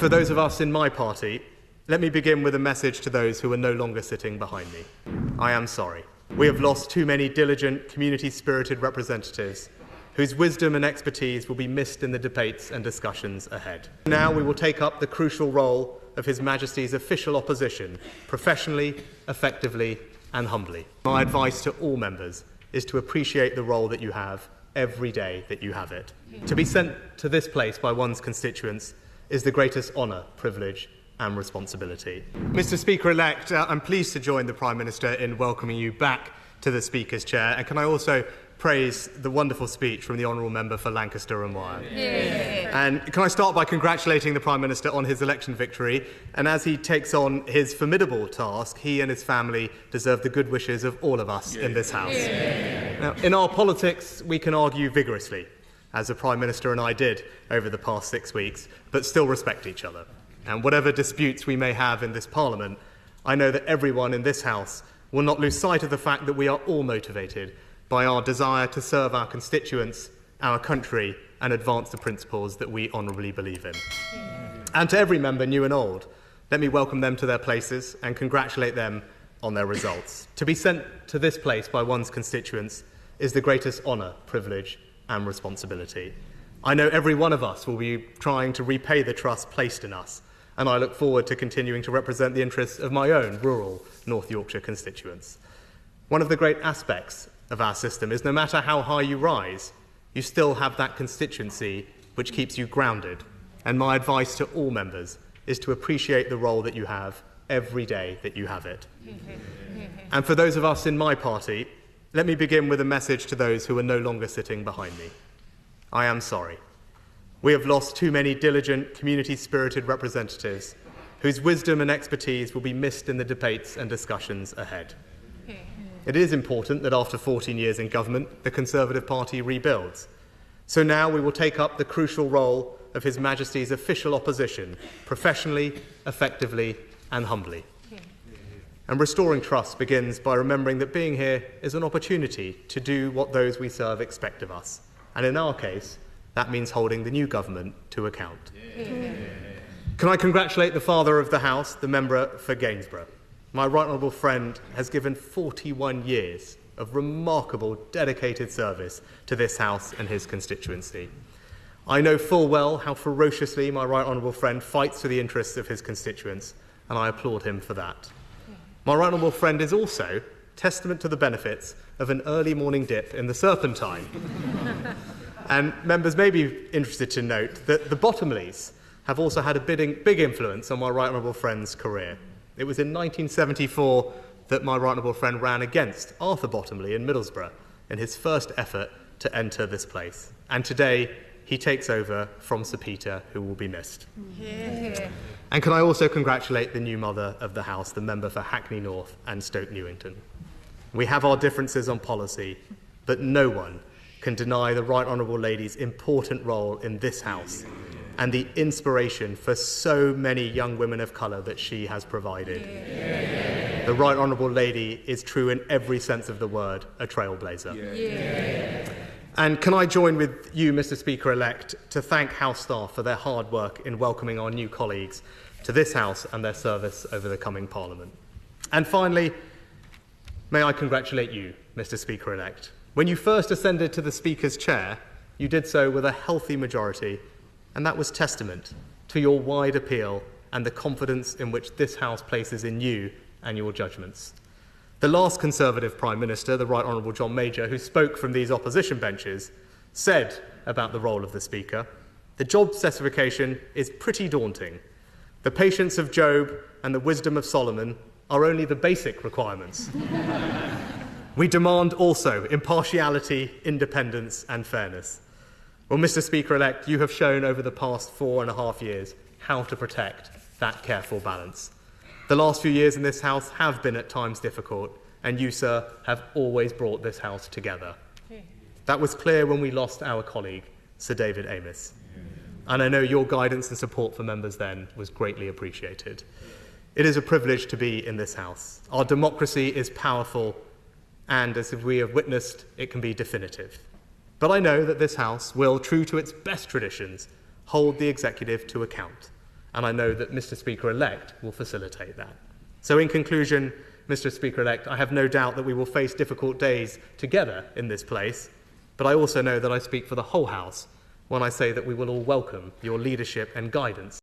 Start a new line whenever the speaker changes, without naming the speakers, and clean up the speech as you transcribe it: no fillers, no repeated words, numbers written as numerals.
for those of us in my party, let me begin with a message to those who are no longer sitting behind me. I am sorry. We have lost too many diligent, community-spirited representatives whose wisdom and expertise will be missed in the debates and discussions ahead. Now we will take up the crucial role of His Majesty's official opposition, professionally, effectively and humbly. My advice to all members is to appreciate the role that you have every day that you have it. To be sent to this place by one's constituents is the greatest honour, privilege and responsibility. Mr. Speaker-elect, I'm pleased to join the Prime Minister in welcoming you back to the Speaker's chair, and can I also praise the wonderful speech from the Honourable Member for Lancaster and Wyre. And can I start by congratulating the Prime Minister on his election victory, and as he takes on his formidable task, he and his family deserve the good wishes of all of us in this House. Now, in our politics, we can argue vigorously, as the Prime Minister and I did over the past 6 weeks, but still respect each other. And whatever disputes we may have in this Parliament, I know that everyone in this House will not lose sight of the fact that we are all motivated by our desire to serve our constituents, our country, and advance the principles that we honourably believe in. And to every member, new and old, let me welcome them to their places and congratulate them on their results. To be sent to this place by one's constituents is the greatest honour, privilege and responsibility. I know every one of us will be trying to repay the trust placed in us, and I look forward to continuing to represent the interests of my own rural North Yorkshire constituents. One of the great aspects of our system is no matter how high you rise, you still have that constituency which keeps you grounded. And my advice to all members is to appreciate the role that you have every day that you have it. And for those of us in my party, let me begin with a message to those who are no longer sitting behind me. I am sorry. We have lost too many diligent, community-spirited representatives whose wisdom and expertise will be missed in the debates and discussions ahead. It is important that after 14 years in government, the Conservative Party rebuilds. So now we will take up the crucial role of His Majesty's official opposition, professionally, effectively and humbly. And restoring trust begins by remembering that being here is an opportunity to do what those we serve expect of us. And in our case, that means holding the new government to account. Can I congratulate the Father of the House, the member for Gainsborough? My right honourable friend has given 41 years of remarkable, dedicated service to this House and his constituency. I know full well how ferociously my right honourable friend fights for the interests of his constituents, and I applaud him for that. My right honourable friend is also testament to the benefits of an early morning dip in the Serpentine. And members may be interested to note that the Bottomleys have also had a big influence on my right honourable friend's career. It was in 1974 that my right honourable friend ran against Arthur Bottomley in Middlesbrough in his first effort to enter this place. And today, he takes over from Sir Peter, who will be missed. And can I also congratulate the new mother of the House, the member for Hackney North and Stoke Newington. We have our differences on policy, but no one can deny the right honourable lady's important role in this House and the inspiration for so many young women of colour that she has provided. The right honourable lady is true in every sense of the word, a trailblazer. And can I join with you, Mr. Speaker-elect, to thank House staff for their hard work in welcoming our new colleagues to this House and their service over the coming Parliament. And finally, may I congratulate you, Mr. Speaker-elect. When you first ascended to the Speaker's chair, you did so with a healthy majority, and that was testament to your wide appeal and the confidence in which this House places in you and your judgments. The last Conservative Prime Minister, the Right Honourable John Major, who spoke from these opposition benches, said about the role of the Speaker, "The job specification is pretty daunting. The patience of Job and the wisdom of Solomon are only the basic requirements. We demand also impartiality, independence and fairness." Well, Mr. Speaker-elect, you have shown over the past 4.5 years how to protect that careful balance. The last few years in this House have been at times difficult, and you, sir, have always brought this House together. That was clear when we lost our colleague, Sir David Amess. And I know your guidance and support for members then was greatly appreciated. It is a privilege to be in this House. Our democracy is powerful, and as we have witnessed, it can be definitive. But I know that this House will, true to its best traditions, hold the executive to account. and I know that Mr. Speaker-elect will facilitate that. So in conclusion, Mr. Speaker-elect, I have no doubt that we will face difficult days together in this place, but I also know that I speak for the whole House when I say that we will all welcome your leadership and guidance